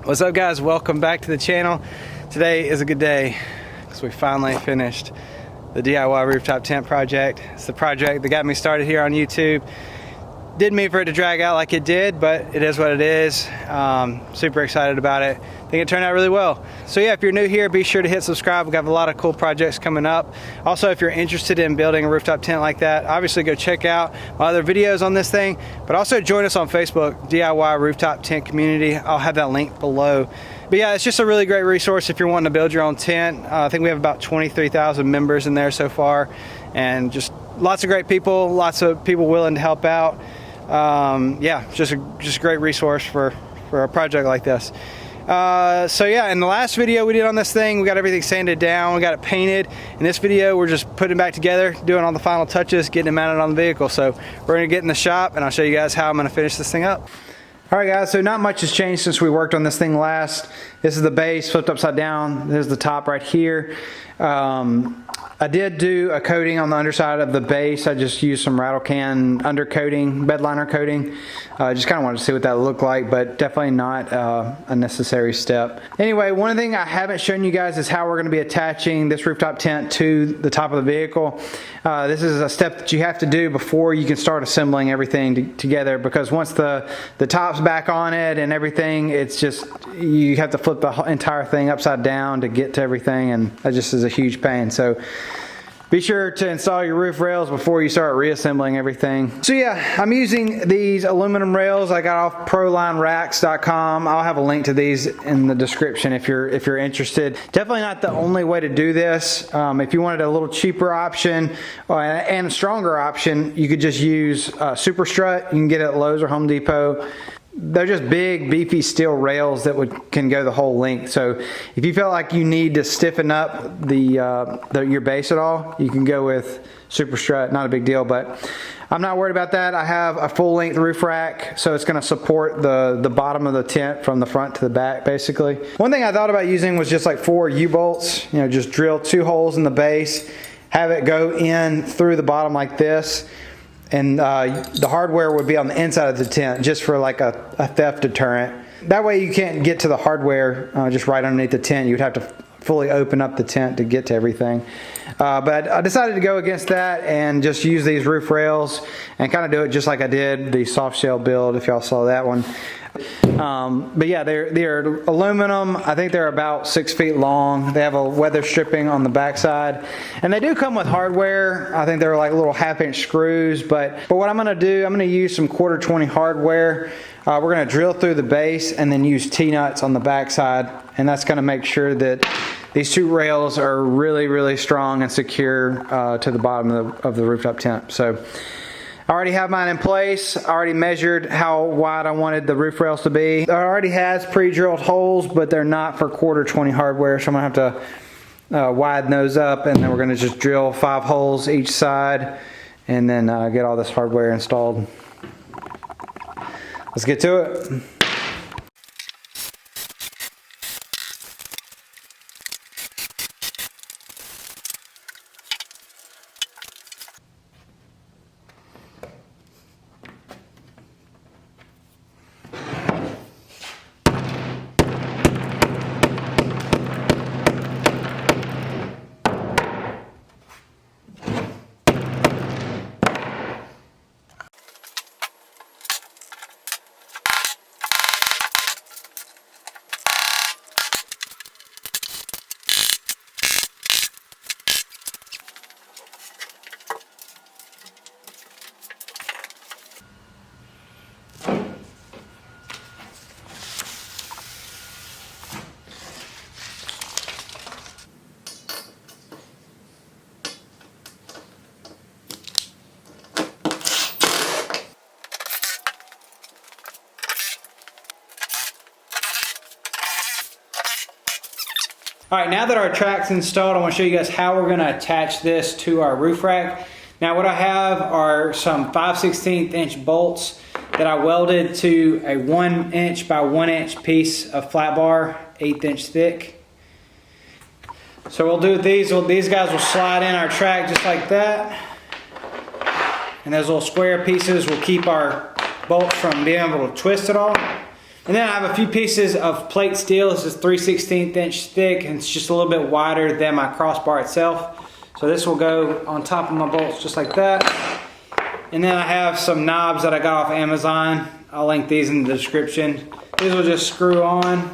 What's up, guys? Welcome back to the channel. Today is a good day because we finally finished the DIY rooftop tent project. It's the project that got me started here on YouTube. Didn't mean for it to drag out like it did, but it is what it is. Super excited about it. I think it turned out really well. So yeah, if you're new here, be sure to hit subscribe. We've got a lot of cool projects coming up. Also, if you're interested in building a rooftop tent like that, obviously go check out my other videos on this thing, but also join us on Facebook, DIY Rooftop Tent Community. I'll have that link below. But yeah, it's just a really great resource if you're wanting to build your own tent. I think we have about 23,000 members in there so far, and just lots of great people, lots of people willing to help out. Yeah, just a great resource for a project like this. So yeah, in the last video we did on this thing, we got everything sanded down, we got it painted. In this video, we're just putting it back together, doing all the final touches, getting it mounted on the vehicle. So we're gonna get in the shop and I'll show you guys how I'm gonna finish this thing up. All right, guys, so not much has changed since we worked on this thing last. This is the base flipped upside down. This is the top right here. I did do a coating on the underside of the base. I just used some rattle can undercoating, bed liner coating. Just kind of wanted to see what that looked like, but definitely not a necessary step. Anyway, one thing I haven't shown you guys is how we're going to be attaching this rooftop tent to the top of the vehicle. This is a step that you have to do before you can start assembling everything together, because once the top's back on it and everything, it's just, you have to flip the entire thing upside down to get to everything, and that just is a huge pain. So be sure to install your roof rails before you start reassembling everything. So yeah, I'm using these aluminum rails I got off ProLineRacks.com. I'll have a link to these in the description if you're interested. Definitely not the only way to do this. If you wanted a little cheaper option and a stronger option, you could just use Super Strut. You can get it at Lowe's or Home Depot. They're just big, beefy steel rails that can go the whole length. So if you feel like you need to stiffen up your base at all, you can go with Super Strut. Not a big deal, but I'm not worried about that. I have a full length roof rack, so it's going to support the bottom of the tent from the front to the back, basically. One thing I thought about using was just like 4 U-bolts. You know, just drill 2 holes in the base, have it go in through the bottom like this. And the hardware would be on the inside of the tent, just for like a theft deterrent. That way you can't get to the hardware just right underneath the tent. You'd have to fully open up the tent to get to everything. But I decided to go against that and just use these roof rails and kind of do it just like I did the soft shell build, if y'all saw that one. But yeah, they're aluminum. I think they're about 6 feet long. They have a weather stripping on the backside, and they do come with hardware. I think they're like little 1/2-inch screws, but what I'm gonna do, I'm gonna use some 1/4-20 hardware. We're gonna drill through the base and then use T-nuts on the backside, and that's gonna make sure that these 2 rails are really, really strong and secure to the bottom of the rooftop tent. So I already have mine in place. I already measured how wide I wanted the roof rails to be. It already has pre-drilled holes, but they're not for 1/4-20 hardware, so I'm gonna have to widen those up, and then we're gonna just drill 5 holes each side and then get all this hardware installed. Let's get to it. All right, now that our track's installed, I want to show you guys how we're going to attach this to our roof rack. Now what I have are some 5/16 inch bolts that I welded to a 1 inch by 1 inch piece of flat bar, 1/8 inch thick. So we'll do these. These guys will slide in our track just like that. And those little square pieces will keep our bolts from being able to twist at all. And then I have a few pieces of plate steel. This is 3/16 inch thick, and it's just a little bit wider than my crossbar itself. So this will go on top of my bolts just like that. And then I have some knobs that I got off Amazon. I'll link these in the description. These will just screw on.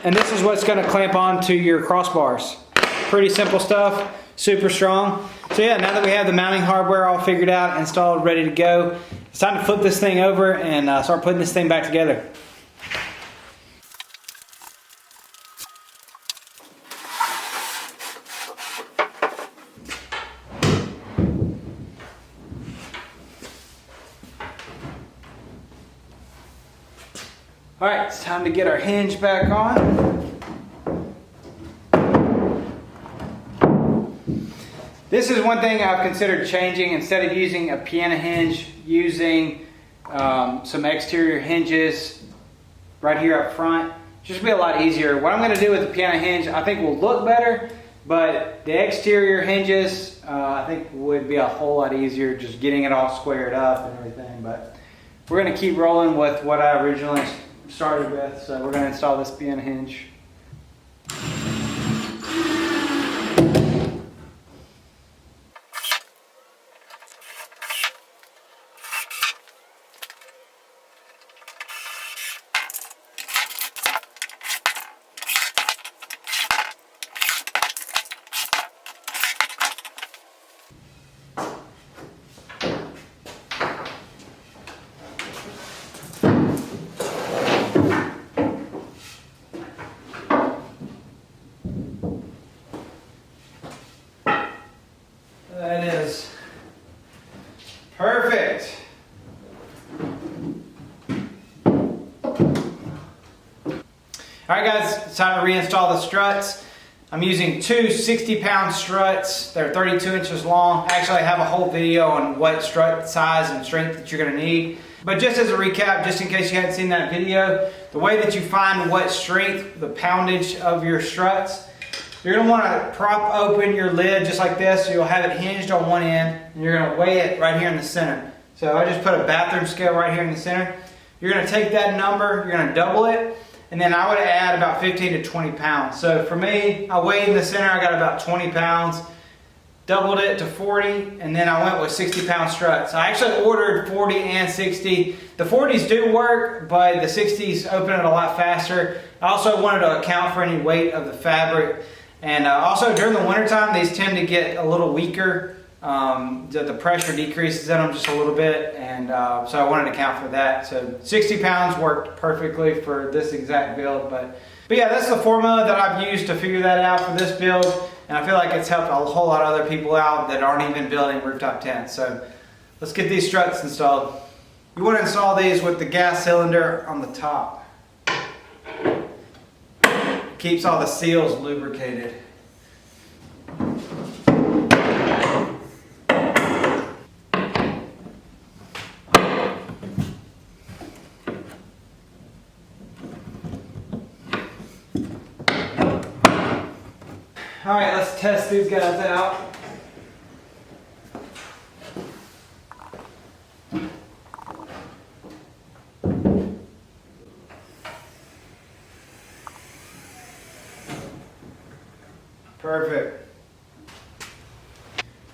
And this is what's going to clamp onto your crossbars. Pretty simple stuff, super strong. So yeah, now that we have the mounting hardware all figured out, installed, ready to go, it's time to flip this thing over and start putting this thing back together. All right, it's time to get our hinge back on. This is one thing I've considered changing. Instead of using a piano hinge, using some exterior hinges right here up front. Just be a lot easier. What I'm gonna do with the piano hinge, I think will look better, but the exterior hinges, I think would be a whole lot easier just getting it all squared up and everything. But we're gonna keep rolling with what I originally started with. So we're gonna install this piano hinge. That is perfect. Alright guys, it's time to reinstall the struts. I'm using two 60-pound struts. They're 32 inches long. Actually, I have a whole video on what strut size and strength that you're going to need. But just as a recap, just in case you hadn't seen that video, the way that you find what strength, the poundage of your struts, you're going to want to prop open your lid just like this, so you'll have it hinged on one end, and you're going to weigh it right here in the center. So I just put a bathroom scale right here in the center. You're going to take that number, you're going to double it, and then I would add about 15 to 20 pounds. So for me, I weighed in the center, I got about 20 pounds, doubled it to 40, and then I went with 60-pound struts. I actually ordered 40 and 60. The 40s do work, but the 60s open it a lot faster. I also wanted to account for any weight of the fabric. And also during the wintertime, these tend to get a little weaker. The pressure decreases in them just a little bit, and so I wanted to account for that. So 60 pounds worked perfectly for this exact build. But yeah, that's the formula that I've used to figure that out for this build, and I feel like it's helped a whole lot of other people out that aren't even building rooftop tents. So let's get these struts installed. You want to install these with the gas cylinder on the top. Keeps all the seals lubricated. All right, let's test these guys out. Perfect.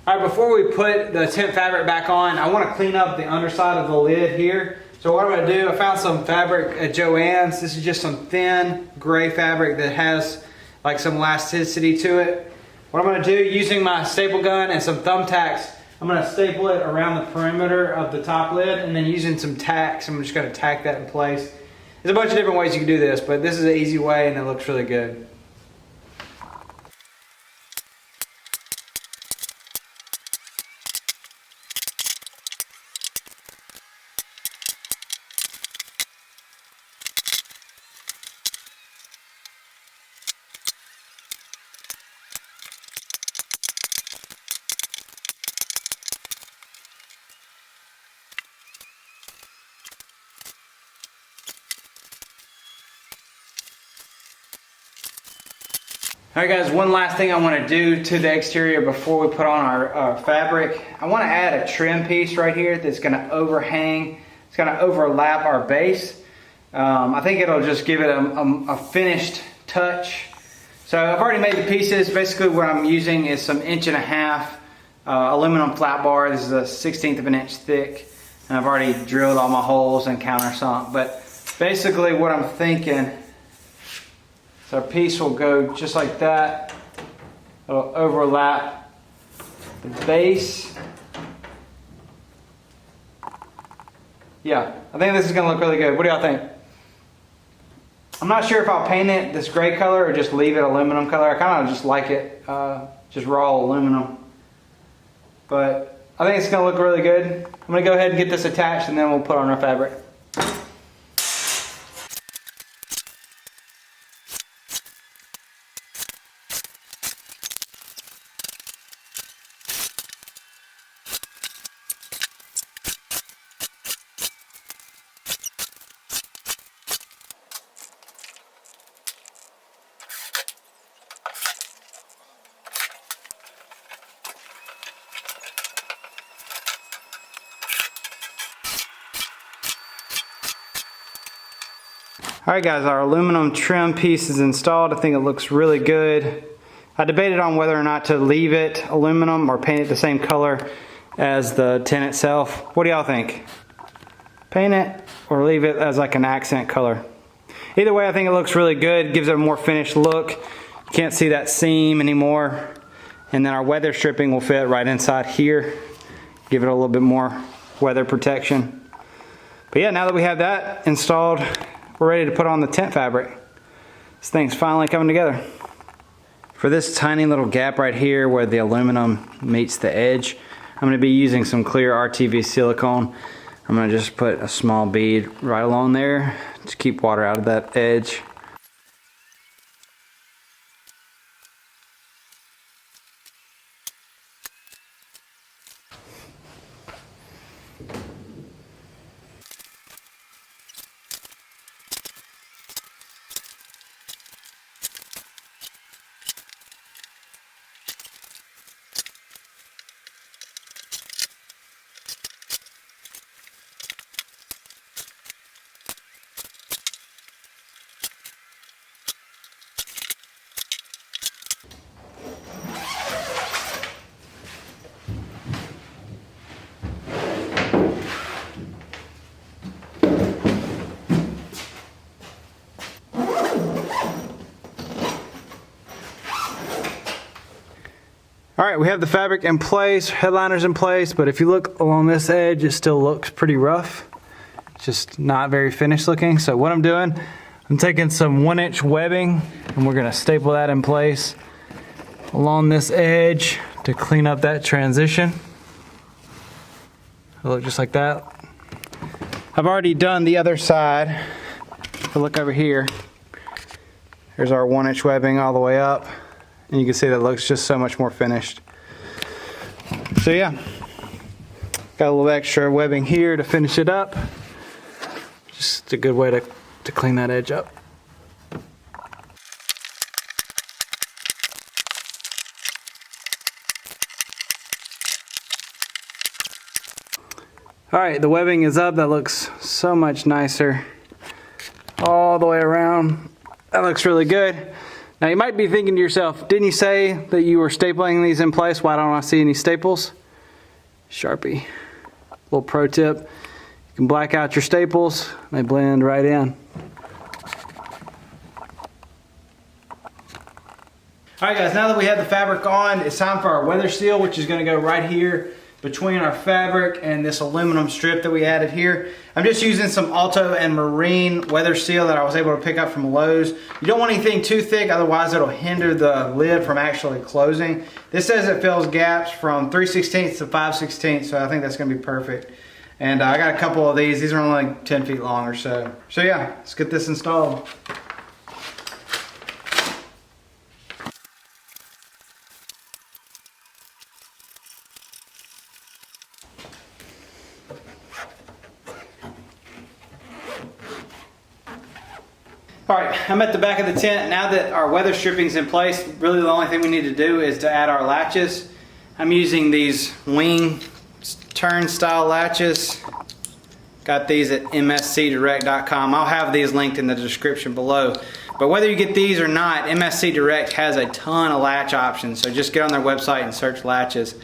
All right, before we put the tent fabric back on, I want to clean up the underside of the lid here. So what I'm going to do, I found some fabric at Joann's. This is just some thin gray fabric that has like some elasticity to it. What I'm going to do, using my staple gun and some thumbtacks, I'm going to staple it around the perimeter of the top lid, and then using some tacks, I'm just going to tack that in place. There's a bunch of different ways you can do this, but this is an easy way and it looks really good. Alright guys, one last thing I want to do to the exterior before we put on our fabric. I want to add a trim piece right here that's going to overhang, it's going to overlap our base. I think it'll just give it a finished touch. So I've already made the pieces. Basically what I'm using is some 1.5" aluminum flat bar. This is a 1/16 of an inch thick. And I've already drilled all my holes and countersunk. But basically what I'm thinking, so our piece will go just like that. It'll overlap the base. Yeah, I think this is gonna look really good. What do y'all think? I'm not sure if I'll paint it this gray color or just leave it aluminum color. I kind of just like it, just raw aluminum. But I think it's gonna look really good. I'm gonna go ahead and get this attached and then we'll put on our fabric. Alright guys, our aluminum trim piece is installed. I think it looks really good. I debated on whether or not to leave it aluminum or paint it the same color as the tent itself. What do y'all think? Paint it or leave it as like an accent color? Either way, I think it looks really good. Gives it a more finished look. You can't see that seam anymore. And then our weather stripping will fit right inside here. Give it a little bit more weather protection. But yeah, now that we have that installed, we're ready to put on the tent fabric. This thing's finally coming together. For this tiny little gap right here where the aluminum meets the edge, I'm going to be using some clear RTV silicone. I'm going to just put a small bead right along there to keep water out of that edge. Alright, we have the fabric in place, headliners in place, but if you look along this edge, it still looks pretty rough. It's just not very finished looking. So what I'm doing, I'm taking some 1-inch webbing and we're going to staple that in place along this edge to clean up that transition. It'll look just like that. I've already done the other side. If you look over here, there's our 1-inch webbing all the way up. And you can see that looks just so much more finished. So yeah, got a little extra webbing here to finish it up. Just a good way to clean that edge up. Alright, the webbing is up. That looks so much nicer. All the way around. That looks really good. Now you might be thinking to yourself, didn't you say that you were stapling these in place? Why don't I see any staples? Sharpie. Little pro tip. You can black out your staples. They blend right in. Alright guys, now that we have the fabric on, it's time for our weather seal, which is going to go right here between our fabric and this aluminum strip that we added here. I'm just using some Alto and Marine weather seal that I was able to pick up from Lowe's. You don't want anything too thick, otherwise it'll hinder the lid from actually closing. This says it fills gaps from 3/16 to 5/16, so I think that's going to be perfect. And I got a couple of these. These are only like 10 feet long or so. So yeah, let's get this installed. All right, I'm at the back of the tent. Now that our weather stripping's in place, really the only thing we need to do is to add our latches. I'm using these wing turnstile latches. Got these at mscdirect.com. I'll have these linked in the description below. But whether you get these or not, MSC Direct has a ton of latch options. So just get on their website and search latches.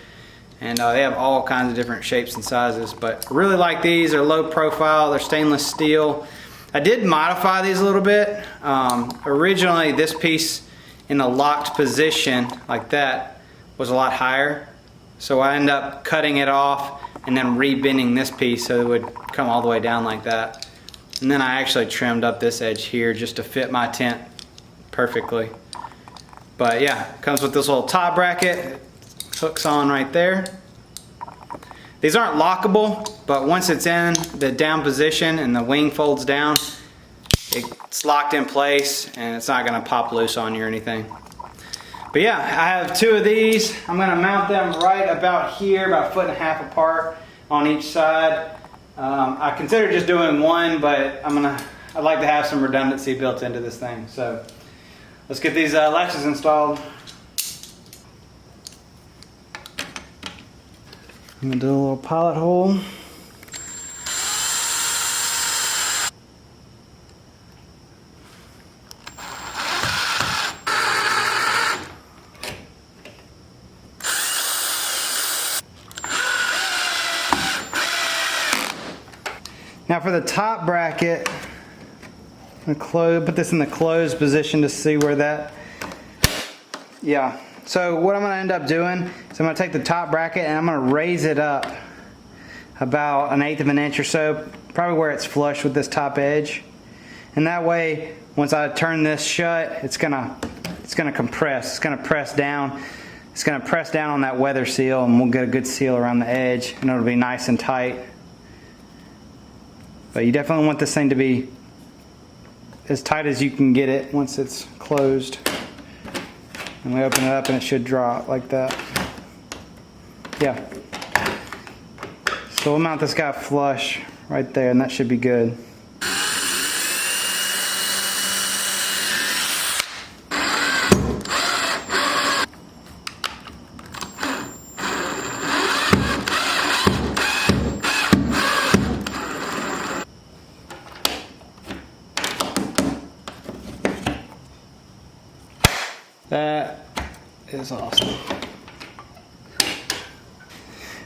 And they have all kinds of different shapes and sizes. But I really like these. They're low profile. They're stainless steel. I did modify these a little bit. Originally, this piece in a locked position like that was a lot higher. So I ended up cutting it off and then re-bending this piece so it would come all the way down like that. And then I actually trimmed up this edge here just to fit my tent perfectly. But yeah, comes with this little top bracket. It hooks on right there. These aren't lockable, but once it's in the down position and the wing folds down, it's locked in place and it's not gonna pop loose on you or anything. But yeah, I have two of these. I'm gonna mount them right about here, about 1.5 feet apart on each side. I consider just doing one, but I'd like to have some redundancy built into this thing. So let's get these latches installed. I'm gonna do a little pilot hole. Now for the top bracket, I'm gonna put this in the closed position to see where that, yeah. So what I'm gonna end up doing is I'm gonna take the top bracket and I'm gonna raise it up about 1/8 of an inch or so, probably where it's flush with this top edge. And that way, once I turn this shut, it's gonna compress, it's gonna press down. It's gonna press down on that weather seal and we'll get a good seal around the edge and it'll be nice and tight. But you definitely want this thing to be as tight as you can get it once it's closed. And we open it up and it should drop like that. Yeah. So we'll mount this guy flush right there and that should be good. That is awesome.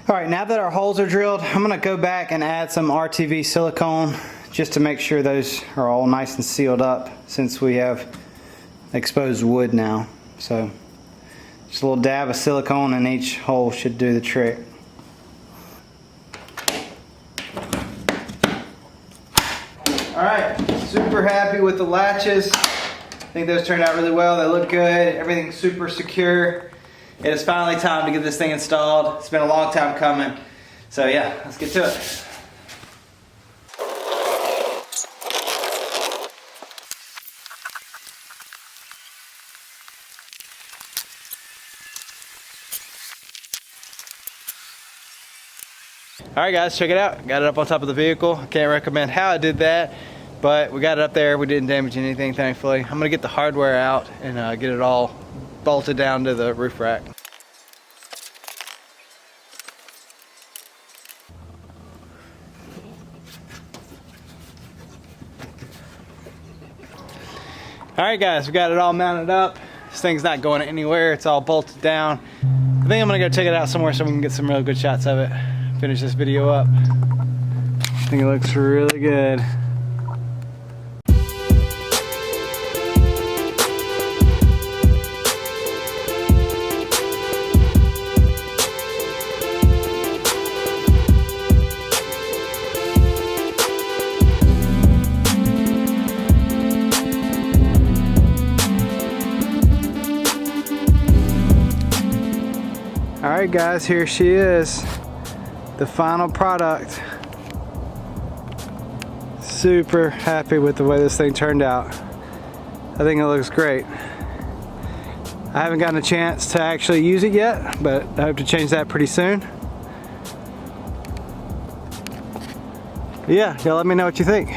All right, now that our holes are drilled, I'm gonna go back and add some RTV silicone just to make sure those are all nice and sealed up since we have exposed wood now. So just a little dab of silicone in each hole should do the trick. All right, super happy with the latches. I think those turned out really well. They look good. Everything's super secure. It is finally time to get this thing installed. It's been a long time coming. So yeah, let's get to it. All right guys, check it out. Got it up on top of the vehicle. Can't recommend how I did that, but we got it up there. We didn't damage anything, thankfully. I'm gonna get the hardware out and get it all bolted down to the roof rack. All right guys, we got it all mounted up. This thing's not going anywhere. It's all bolted down. I think I'm gonna go take it out somewhere so we can get some real good shots of it. Finish this video up. I think it looks really good. Alright guys, here she is. The final product. Super happy with the way this thing turned out. I think it looks great. I haven't gotten a chance to actually use it yet, but I hope to change that pretty soon. But yeah, y'all let me know what you think.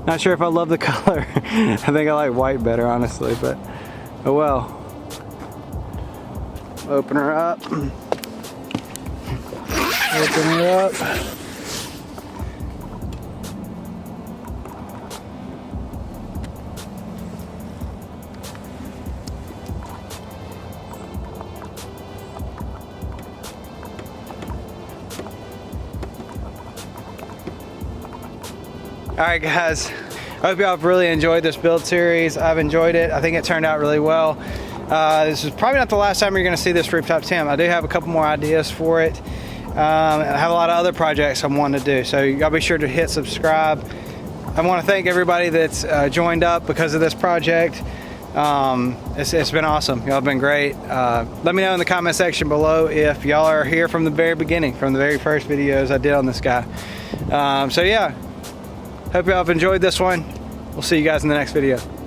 Not sure if I love the color. I think I like white better, honestly, but oh well. Open her up. Open her up. Alright guys, I hope y'all have really enjoyed this build series. I've enjoyed it. I think it turned out really well. This is probably not the last time you're going to see this rooftop tent. I do have a couple more ideas for it. I have a lot of other projects I'm wanting to do, so y'all be sure to hit subscribe. I want to thank everybody that's joined up because of this project. It's been awesome. Y'all have been great. Let me know in the comment section below if y'all are here from the very beginning, from the very first videos I did on this guy. So yeah. Hope y'all have enjoyed this one. We'll see you guys in the next video.